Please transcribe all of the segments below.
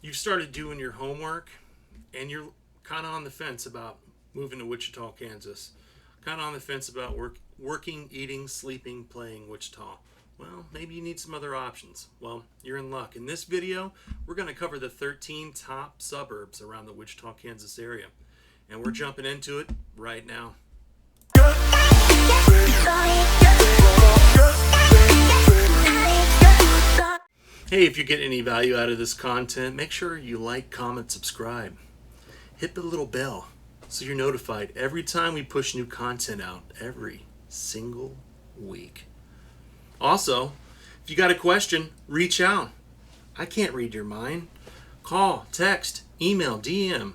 You've started doing your homework and you're kind of on the fence about moving to Wichita, Kansas. Kind of on the fence about working, eating, sleeping, playing Wichita. Well, maybe you need some other options. Well, you're in luck. In this video, we're going to cover the 13 top suburbs around the Wichita, Kansas area. And we're jumping into it right now. Hey, if you're getting any value out of this content, make sure you like, comment, subscribe. Hit the little bell so you're notified every time we push new content out every single week. Also, if you got a question, reach out. I can't read your mind. Call, text, email, DM,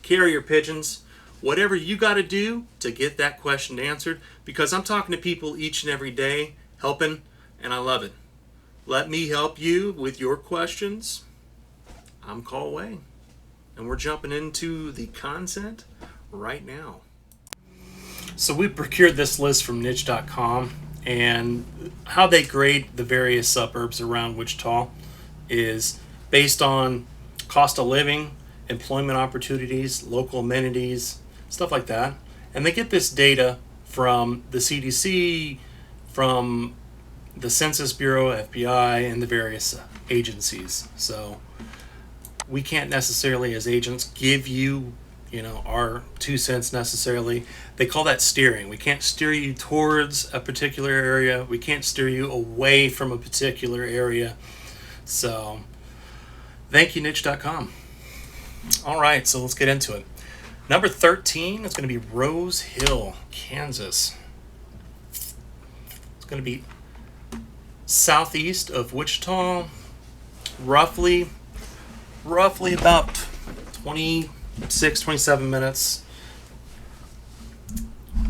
carrier pigeons, whatever you got to do to get that question answered, because I'm talking to people each and every day, helping, and I love it. Let me help you with your questions. I'm call away. And we're jumping into the content right now. So we procured this list from niche.com, and how they grade the various suburbs around Wichita is based on cost of living, employment opportunities, local amenities, stuff like that. And they get this data from the CDC, from the Census Bureau, FBI, and the various agencies. So we can't necessarily, as agents, give you, our 2 cents necessarily. They call that steering. We can't steer you towards a particular area. We can't steer you away from a particular area. So thank you, niche.com. All right, so let's get into it. Number 13 is going to be Rose Hill, Kansas. It's going to be southeast of Wichita, roughly about 27 minutes,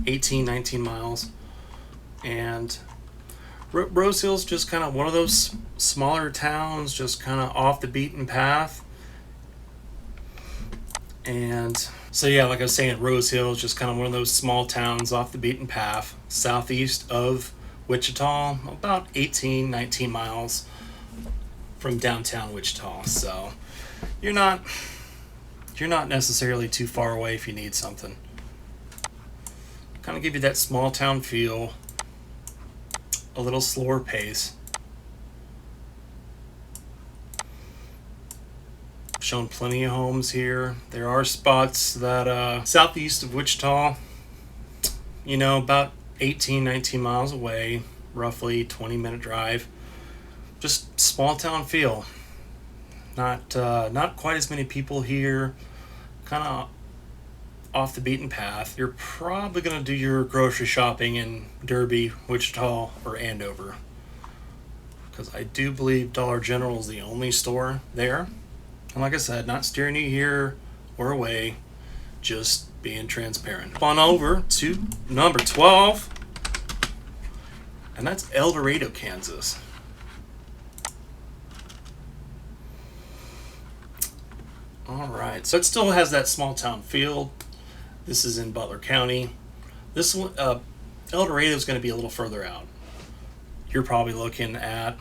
19 miles. And Rose Hill's just kind of one of those smaller towns, just kind of off the beaten path. And so yeah, like I was saying, Rose Hill is just kind of one of those small towns off the beaten path, southeast of Wichita, about 19 miles from downtown Wichita. So you're not necessarily too far away if you need something. Kind of give you that small town feel, a little slower pace. Shown plenty of homes here. There are spots that southeast of Wichita, about 19 miles away, roughly 20-minute drive. Just small town feel. Not quite as many people here. Kind of off the beaten path. You're probably going to do your grocery shopping in Derby, Wichita, or Andover, because I do believe Dollar General is the only store there. And like I said, not steering you here or away, just being transparent. On over to number 12, and that's El Dorado, Kansas. All right, so it still has that small town feel. This is in Butler County. This one, El Dorado, is going to be a little further out. You're probably looking at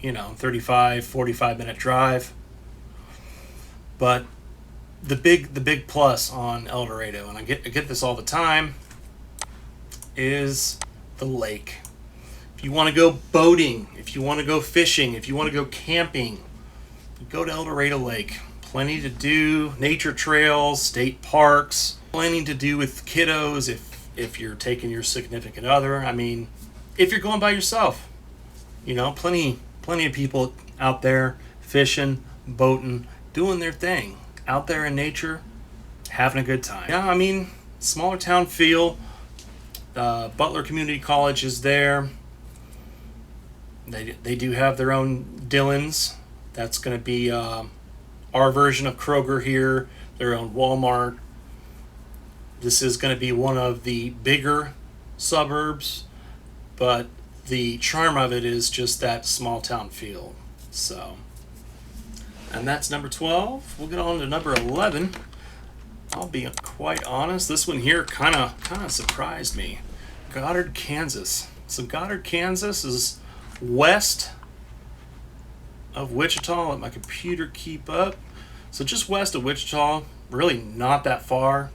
35, 45-minute drive. But the big plus on El Dorado, and I get this all the time, is the lake. If you want to go boating, if you want to go fishing, if you want to go camping, go to El Dorado Lake. Plenty to do, nature trails, state parks, plenty to do with kiddos if you're taking your significant other. I mean, if you're going by yourself, plenty of people out there fishing, boating, doing their thing, out there in nature, having a good time. Yeah, I mean, smaller town feel. Butler Community College is there. They do have their own Dillons. That's going to be our version of Kroger here, their own Walmart. This is going to be one of the bigger suburbs, but the charm of it is just that small town feel. So, and that's number 12. We'll get on to number 11. I'll be quite honest, this one here kind of surprised me. Goddard, Kansas. So Goddard, Kansas is west of Wichita. Let my computer keep up. So just west of Wichita, really not that far.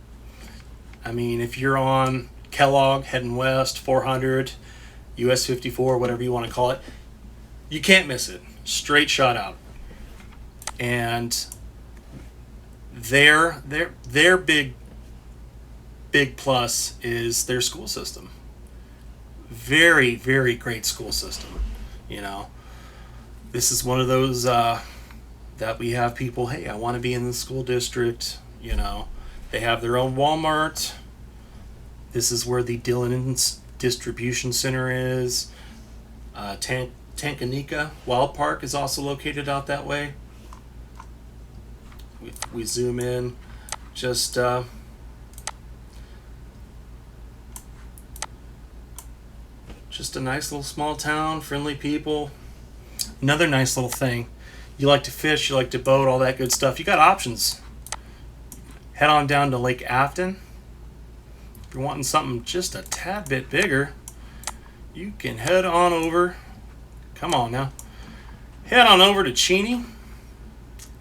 I mean, if you're on Kellogg heading west, 400, US 54, whatever you want to call it, you can't miss it. Straight shot out. And their big plus is their school system. Very, very great school system. You know, this is one of those that we have people, hey, I want to be in the school district. You know, they have their own Walmart. This is where the Dillon's distribution center is. Tankanika Wild Park is also located out that way. We zoom in, just a nice little small town, friendly people. Another nice little thing, you like to fish, you like to boat, all that good stuff, you got options. Head on down to Lake Afton. If you're wanting something just a tad bit bigger, you can head on over. Come on now. Head on over to Cheney.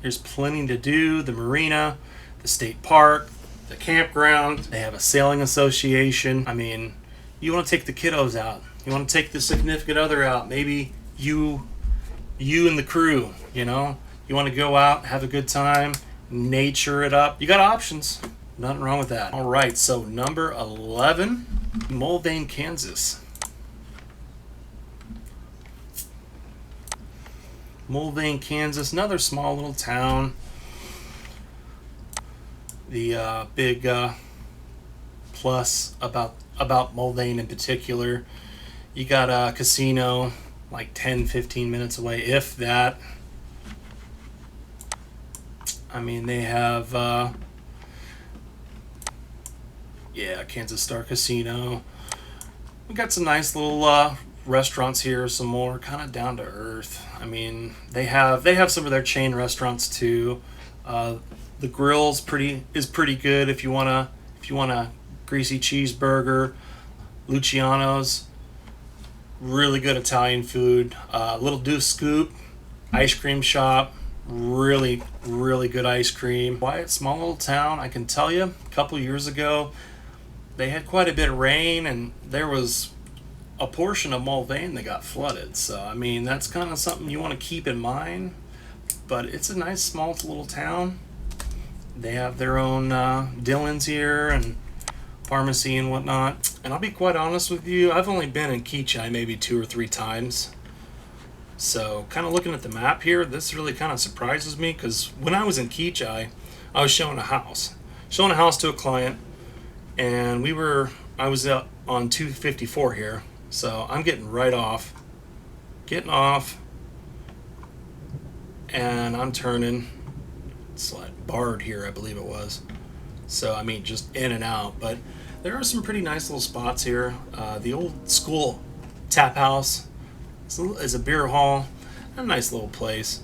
There's plenty to do. The marina, the state park, the campground. They have a sailing association. I mean, you want to take the kiddos out. You want to take the significant other out. Maybe you and the crew, you know. You want to go out, have a good time, nature it up. You got options. Nothing wrong with that. All right, so number 11, Mulvane, Kansas. Mulvane, Kansas, another small little town. The big plus about Mulvane in particular, you got a casino like 10-15 minutes away, if that. I mean, they have Kansas Star Casino. We got some nice little restaurants here, some more kind of down to earth. I mean, they have some of their chain restaurants too. The grill's pretty good if you want a greasy cheeseburger. Luciano's, really good Italian food. Little Deuce Scoop, ice cream shop, really good ice cream. Quiet, small little town. I can tell you, a couple years ago, they had quite a bit of rain, and there was a portion of Mulvane that got flooded. So I mean, that's kind of something you want to keep in mind. But it's a nice small little town. They have their own Dillon's here and pharmacy and whatnot. And I'll be quite honest with you, I've only been in Keachai maybe 2 or 3 times. So kind of looking at the map here, this really kind of surprises me, because when I was in Keachai, I was showing a house to a client, and I was out on 254 here. So I'm getting off, and I'm turning. It's like Bard here, I believe it was. So I mean, just in and out. But there are some pretty nice little spots here. The old school tap house is a beer hall, a nice little place.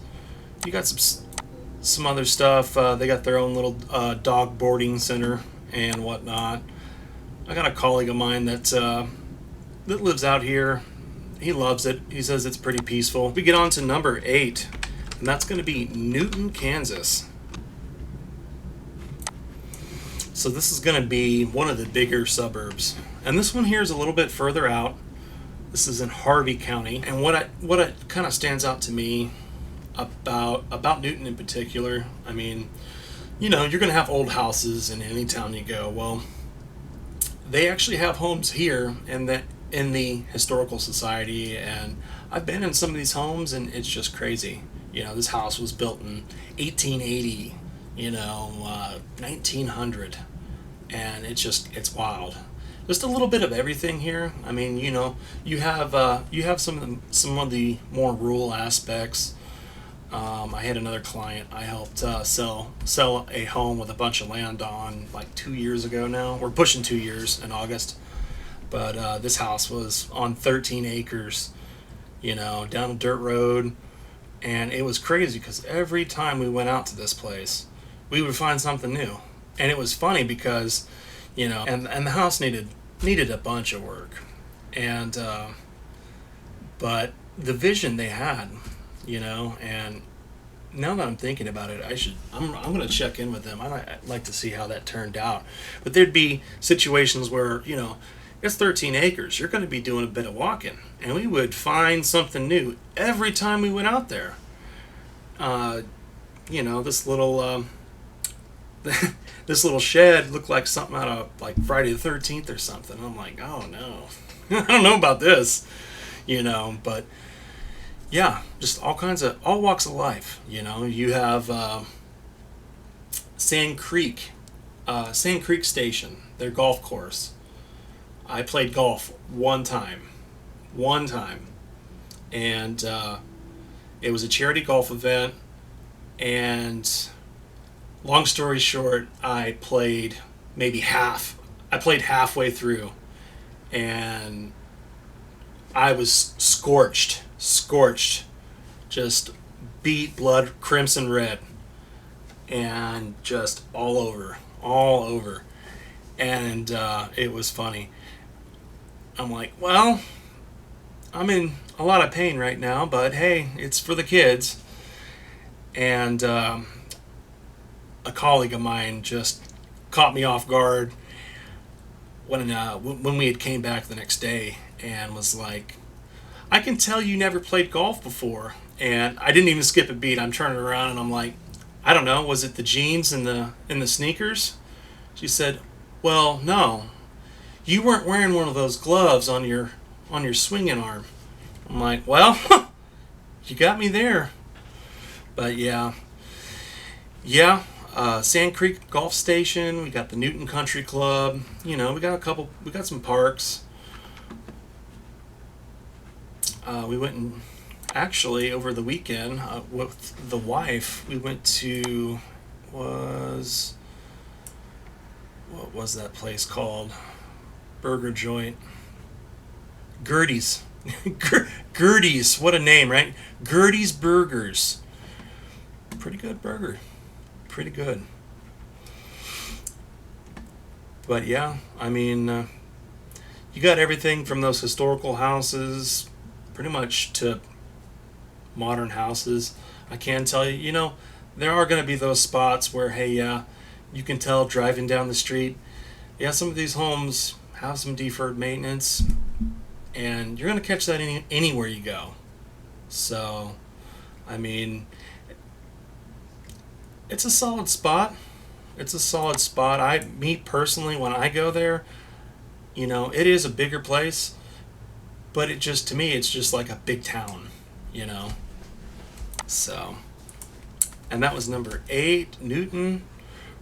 You got some other stuff. They got their own little dog boarding center and whatnot. I got a colleague of mine that lives out here. He loves it. He says it's pretty peaceful. We get on to number 8, and that's going to be Newton, Kansas. So this is going to be one of the bigger suburbs, and this one here is a little bit further out. This is in Harvey County, and what kind of stands out to me about Newton in particular, I mean, you know, you're going to have old houses in any town you go. Well, they actually have homes here in the historical society, and I've been in some of these homes, and it's just crazy. You know, this house was built in 1880, 1900, and it's wild. Just a little bit of everything here. I mean, you know, you have some of the more rural aspects. I had another client I helped sell a home with a bunch of land on like 2 years ago now. We're pushing 2 years in August. But this house was on 13 acres, down a dirt road. And it was crazy because every time we went out to this place, we would find something new. And it was funny because, and the house needed a bunch of work. And but the vision they had, And now that I'm thinking about it, I'm going to check in with them. I'd like to see how that turned out. But there'd be situations where, it's 13 acres. You're going to be doing a bit of walking. And we would find something new every time we went out there. This little this little shed looked like something out of like Friday the 13th or something. I'm like, oh no, I don't know about this, but yeah, just all walks of life. You have Sand Creek Station, their golf course. I played golf one time, and it was a charity golf event. And long story short, I played halfway through, and I was scorched, just beet, blood, crimson red, and just all over. And it was funny. I'm like, well, I'm in a lot of pain right now, but hey, it's for the kids. And a colleague of mine just caught me off guard when we had came back the next day and was like, I can tell you never played golf before. And I didn't even skip a beat. I'm turning around and I'm like, I don't know, was it the jeans and the sneakers? She said, well, no, you weren't wearing one of those gloves on your swinging arm. I'm like, well, you got me there. But yeah, Sand Creek Golf Station. We got the Newton Country Club. We got some parks. We went and actually over the weekend with the wife. We went to what was that place called? Burger joint. Gertie's. Gertie's. What a name, right? Gertie's Burgers. Pretty good burger. Pretty good. But yeah, I mean, you got everything from those historical houses pretty much to modern houses. I can tell you, there are going to be those spots where, hey, yeah, you can tell driving down the street, yeah, some of these homes have some deferred maintenance, and you're going to catch that anywhere you go. So, I mean, it's a solid spot. Me personally, when I go there, it is a bigger place, but to me, it's just like a big town, So, and that was number 8, Newton.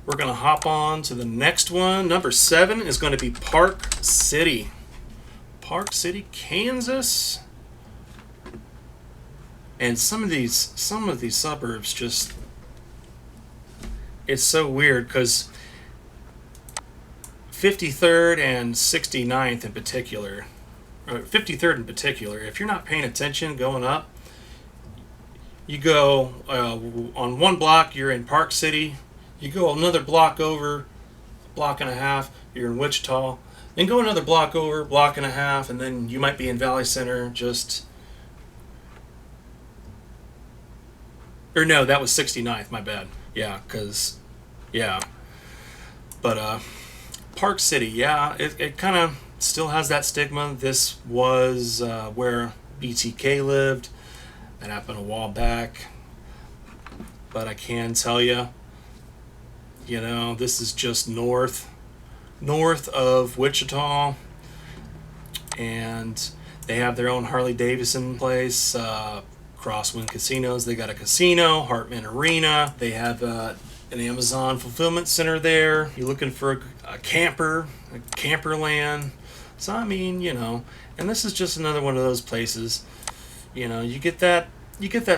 We're going to hop on to the next one. Number 7 is going to be Park City. Park City, Kansas. And some of these suburbs just, it's so weird because 53rd and 69th in particular, or 53rd in particular, if you're not paying attention going up, you go on one block, you're in Park City. You go another block over, block and a half, you're in Wichita. Then go another block over, block and a half, and then you might be in Valley Center. Or no, that was 69th, my bad. Yeah, But Park City, yeah, it kind of still has that stigma. This was where BTK lived. That happened a while back. But I can tell you, this is just north of Wichita, and they have their own Harley Davidson place, Crosswind Casinos. They got a casino, Hartman Arena. They have an Amazon fulfillment center there. You're looking for a camper land. So I mean, and this is just another one of those places. You get that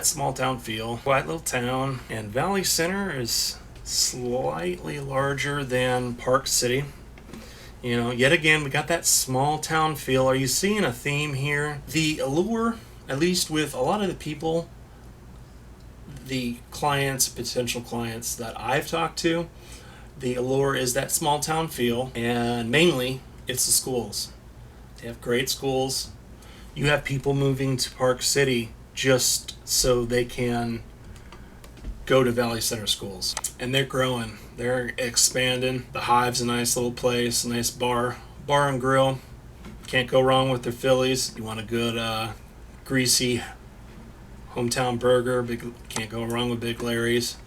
small town feel, quiet little town, and Valley Center is slightly larger than Park City. Yet again, we got that small town feel. Are you seeing a theme here? The allure, at least with a lot of the people, the clients, potential clients that I've talked to, the allure is that small town feel, and mainly it's the schools. They have great schools. You have people moving to Park City just so they can go to Valley Center schools. And they're growing. They're expanding. The Hive's a nice little place, a nice bar and grill. Can't go wrong with their Phillies. You want a good greasy hometown burger, can't go wrong with Big Larry's.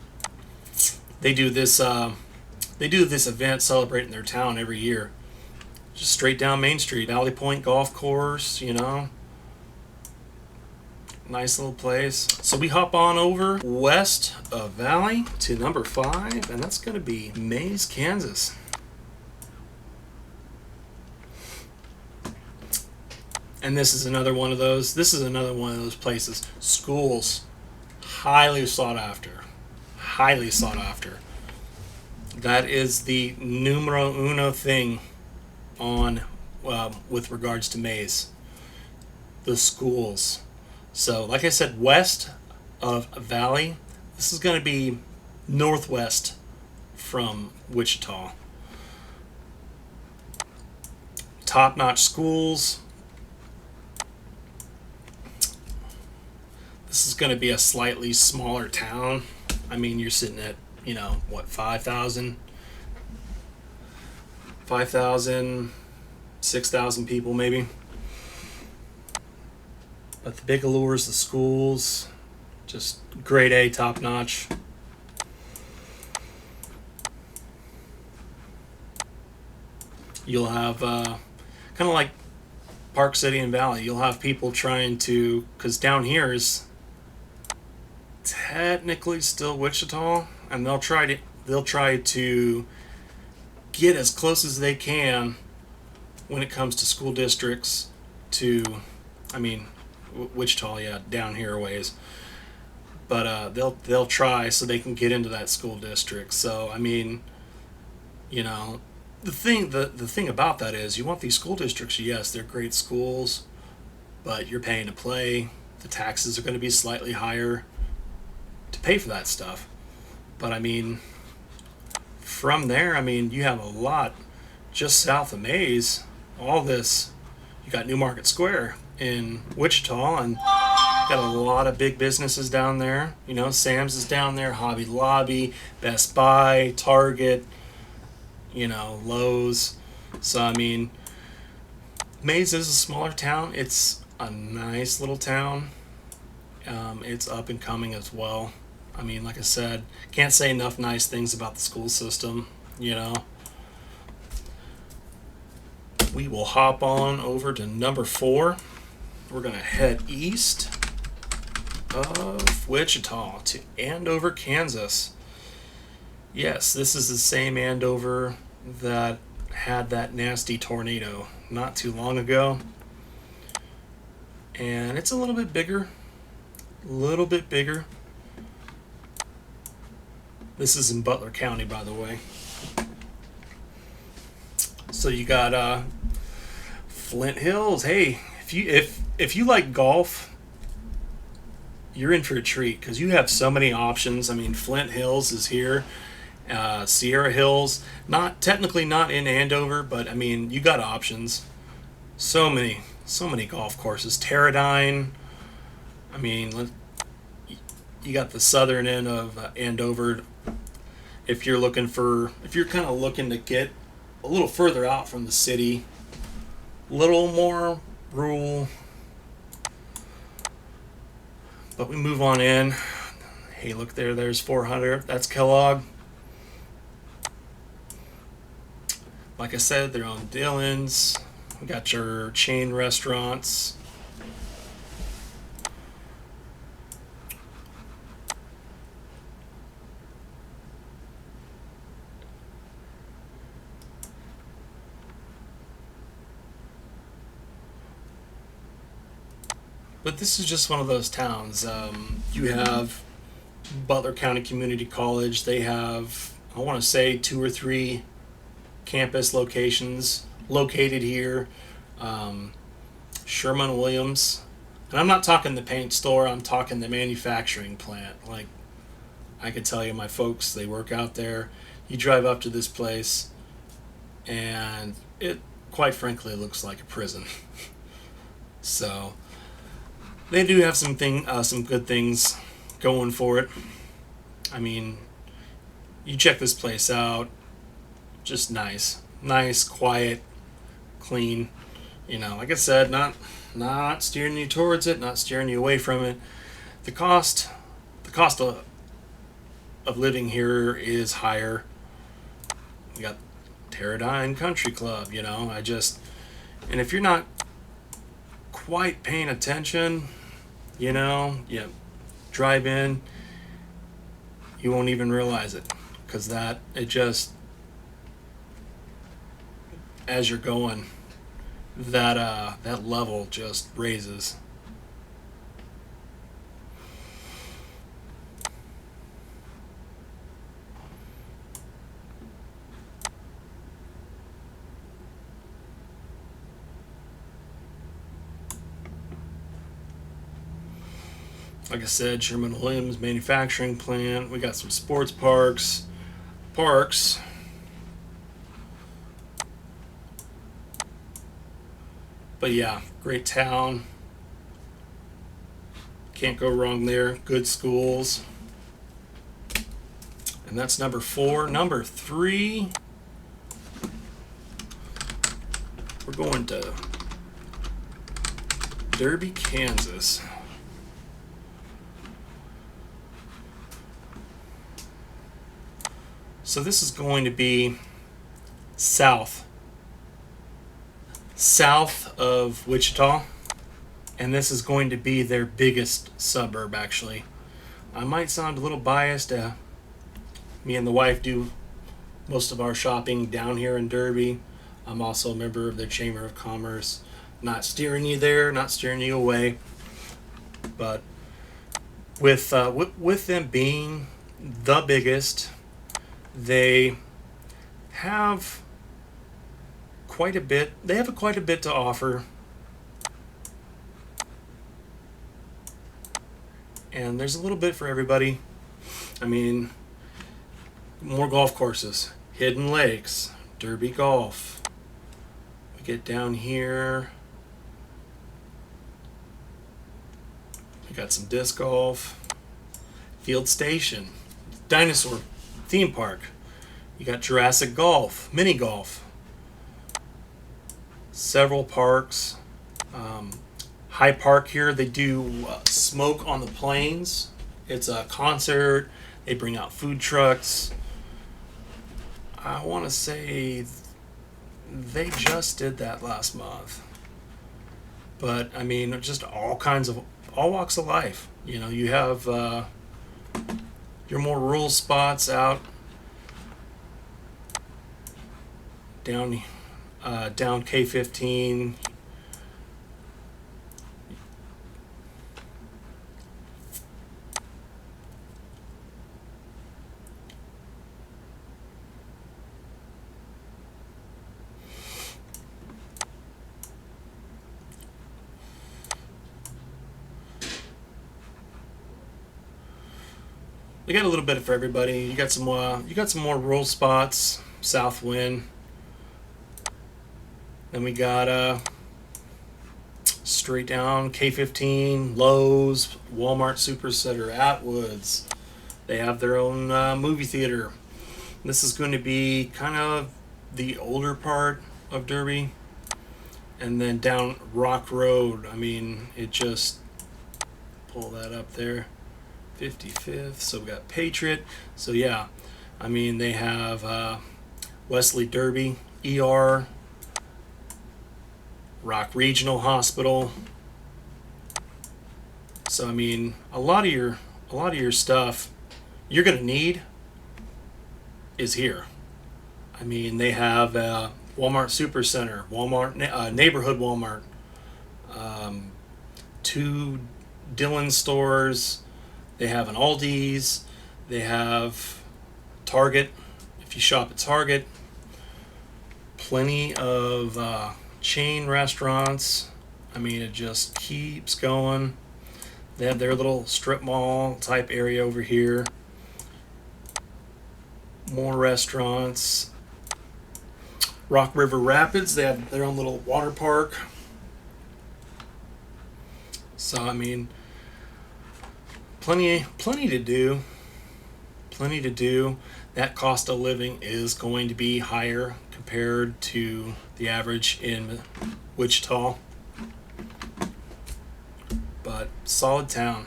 They do this event celebrating their town every year. Just straight down Main Street, Valley Point Golf Course, Nice little place. So we hop on over west of Valley to number 5, and that's going to be Maize, Kansas. And this is another one of those. This is another one of those places. Schools, highly sought after. Highly sought after. That is the numero uno thing on with regards to Maize. The schools. So, like I said, west of Valley. This is going to be northwest from Wichita. Top-notch schools. This is going to be a slightly smaller town. I mean, you're sitting at, 5,000, 6,000 people maybe. But the big allure is the schools. Just grade A, top notch. You'll have, kind of like Park City and Valley, you'll have people trying to, because down here is technically still Wichita, and they'll try to get as close as they can when it comes to school districts to, Wichita, yeah, down here a ways, but they'll try so they can get into that school district. So the thing about that is, you want these school districts. Yes, they're great schools, but you're paying to play. The taxes are going to be slightly higher to pay for that stuff. But from there, you have a lot just south of Maize. All this, you got New Market Square in Wichita, and got a lot of big businesses down there. Sam's is down there, Hobby Lobby, Best Buy, Target, Lowe's. So Maize is a smaller town. It's a nice little town. It's up and coming as well. Like I said, can't say enough nice things about the school system. We will hop on over to number 4. We're gonna head east of Wichita to Andover, Kansas. Yes, this is the same Andover that had that nasty tornado not too long ago. And it's a little bit bigger. This is in Butler County, by the way. So you got Flint Hills. Hey, if you like golf, you're in for a treat, because you have so many options. Flint Hills is here. Sierra Hills, technically not in Andover, but you got options. So many golf courses. Pterodyne. You got the southern end of Andover. If you're kind of looking to get a little further out from the city, a little more rural. But we move on in. Hey, look there. There's 400. That's Kellogg. Like I said, they're on Dillon's. We got your chain restaurants. But this is just one of those towns. You have Butler County Community College. They have, I want to say, 2 or 3 campus locations located here. Sherman-Williams. And I'm not talking the paint store, I'm talking the manufacturing plant. Like, I could tell you, my folks, they work out there. You drive up to this place, and it, quite frankly, looks like a prison. So, they do have some good things going for it. I mean, you check this place out, just nice, quiet, clean. You know, like I said, not steering you towards it, not steering you away from it. The cost of living here is higher. You got Pterodine Country Club, you know. And if you're not quite paying attention, you know, you drive in, you won't even realize it, because as you're going, that level just raises. Like I said, Sherman-Williams manufacturing plant. We got some sports parks. But yeah, great town. Can't go wrong there. Good schools. And that's number 4. Number 3, we're going to Derby, Kansas. So this is going to be south of Wichita, and this is going to be their biggest suburb, actually. I might sound a little biased. Me and the wife do most of our shopping down here in Derby. I'm also a member of their Chamber of Commerce. Not steering you there, not steering you away, but with them being the biggest, they have quite a bit. They have quite a bit to offer, and there's a little bit for everybody. I mean, more golf courses, Hidden Lakes, Derby Golf. We get down here, we got some disc golf, Field Station, dinosaur theme park. You got Jurassic Golf, mini golf, several parks. High Park here, they do Smoke on the Plains. It's a concert. They bring out food trucks. I want to say they just did that last month. But I mean, just all walks of life. You know, you have your more rural spots out down K15. They got a little bit for everybody. You got some more rural spots, Southwind. Then we got straight down K15, Lowe's, Walmart Supercenter, Atwoods. They have their own movie theater. This is going to be kind of the older part of Derby. And then down Rock Road, I mean, it just, pull that up there, 55th. So we got Patriot. So yeah, I mean, they have Wesley Derby, ER, Rock Regional Hospital. So I mean, a lot of your stuff you're gonna need is here. I mean, they have Walmart Supercenter, Walmart neighborhood Walmart, 2 Dillon stores. They have an Aldi's. They have Target. If you shop at Target, plenty of chain restaurants. I mean, it just keeps going. They have their little strip mall type area over here. More restaurants. Rock River Rapids, they have their own little water park. So I mean, plenty to do. Plenty to do. That cost of living is going to be higher compared to the average in Wichita. But solid town.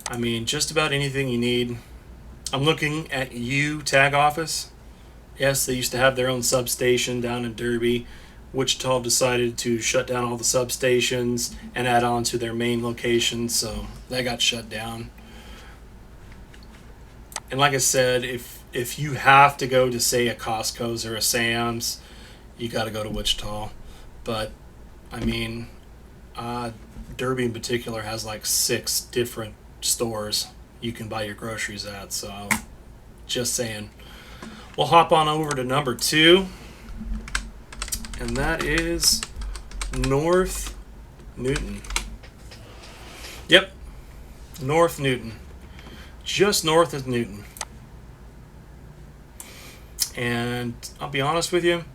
I mean, just about anything you need. I'm looking at tag office. Yes, they used to have their own substation down in Derby. Wichita decided to shut down all the substations and add on to their main location, so that got shut down. And like I said, if you have to go to, say, a Costco's or a Sam's, you got to go to Wichita. But I mean, Derby in particular has like 6 different stores you can buy your groceries at. So just saying. We'll hop on over to number 2, and that is North Newton. Yep, North Newton. Just north of Newton. And I'll be honest with you,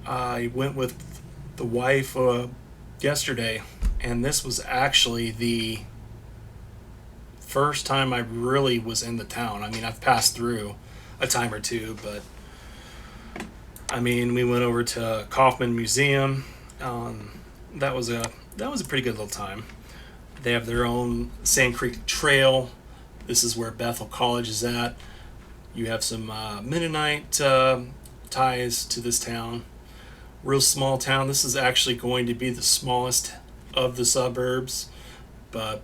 I went with the wife yesterday, and this was actually the first time I really was in the town. I mean, I've passed through a time or two, but I mean, we went over to Kaufman Museum. That was a pretty good little time. They have their own Sand Creek Trail. This is where Bethel College is at. You have some Mennonite ties to this town. Real small town. This is actually going to be the smallest of the suburbs, but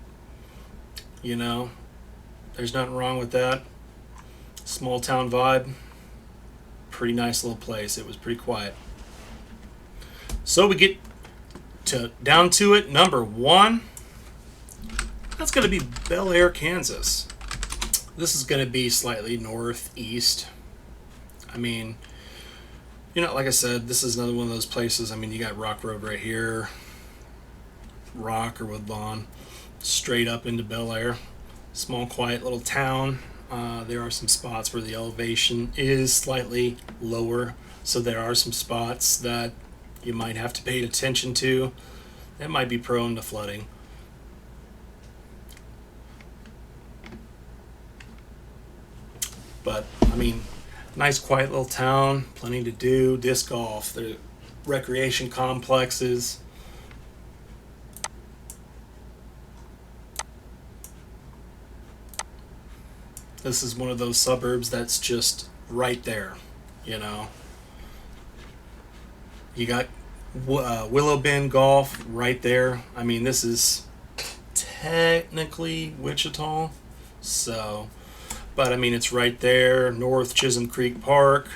you know, there's nothing wrong with that. Small town vibe. Pretty nice little place. It was pretty quiet. So we get down to it. Number 1. That's going to be Bel Air, Kansas. This is going to be slightly northeast. I mean, you know, like I said, this is another one of those places. I mean, you got Rock Road right here, Rock or Woodlawn, straight up into Bel Air. Small, quiet little town. There are some spots where the elevation is slightly lower, so there are some spots that you might have to pay attention to. That might be prone to flooding. But, I mean, nice quiet little town, plenty to do, disc golf, the recreation complexes. This is one of those suburbs that's just right there, you know. You got Willow Bend Golf right there. I mean, this is technically Wichita, so... But I mean, it's right there. North Chisholm Creek Park.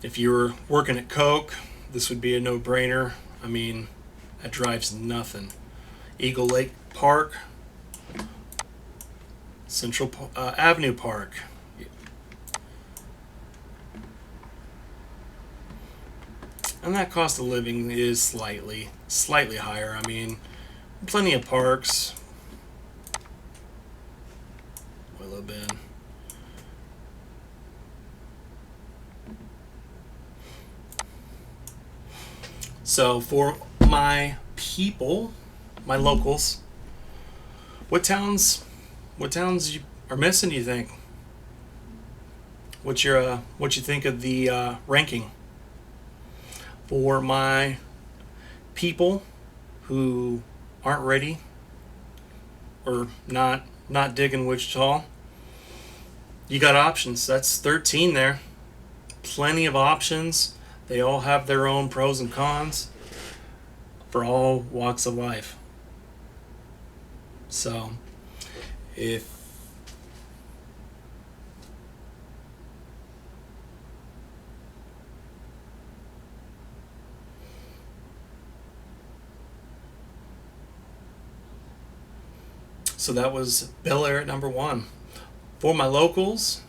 If you were working at Coke, this would be a no-brainer. I mean, that drives nothing. Eagle Lake Park. Central Avenue Park. And that cost of living is slightly higher. I mean, plenty of parks. Willow Bend. So for my people, my locals, what towns are missing, do you think? What you think of the ranking? For my people who aren't ready or not digging Wichita, you got options. That's 13 there. Plenty of options. They all have their own pros and cons for all walks of life. So So that was Bel Air at number 1. For my locals,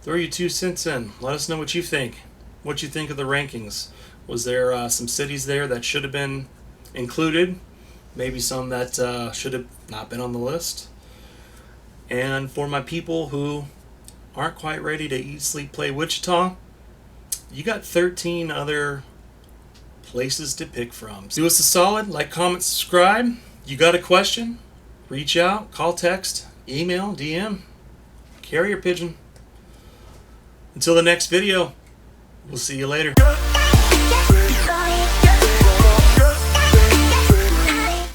throw your 2 cents in. Let us know what you think. What you think of the rankings. Was there some cities there that should have been included? Maybe some that should have not been on the list? And for my people who aren't quite ready to eat, sleep, play Wichita, you got 13 other places to pick from. Do us a solid, like, comment, subscribe. You got a question? Reach out, call, text, email, DM, carrier pigeon. Until the next video, we'll see you later.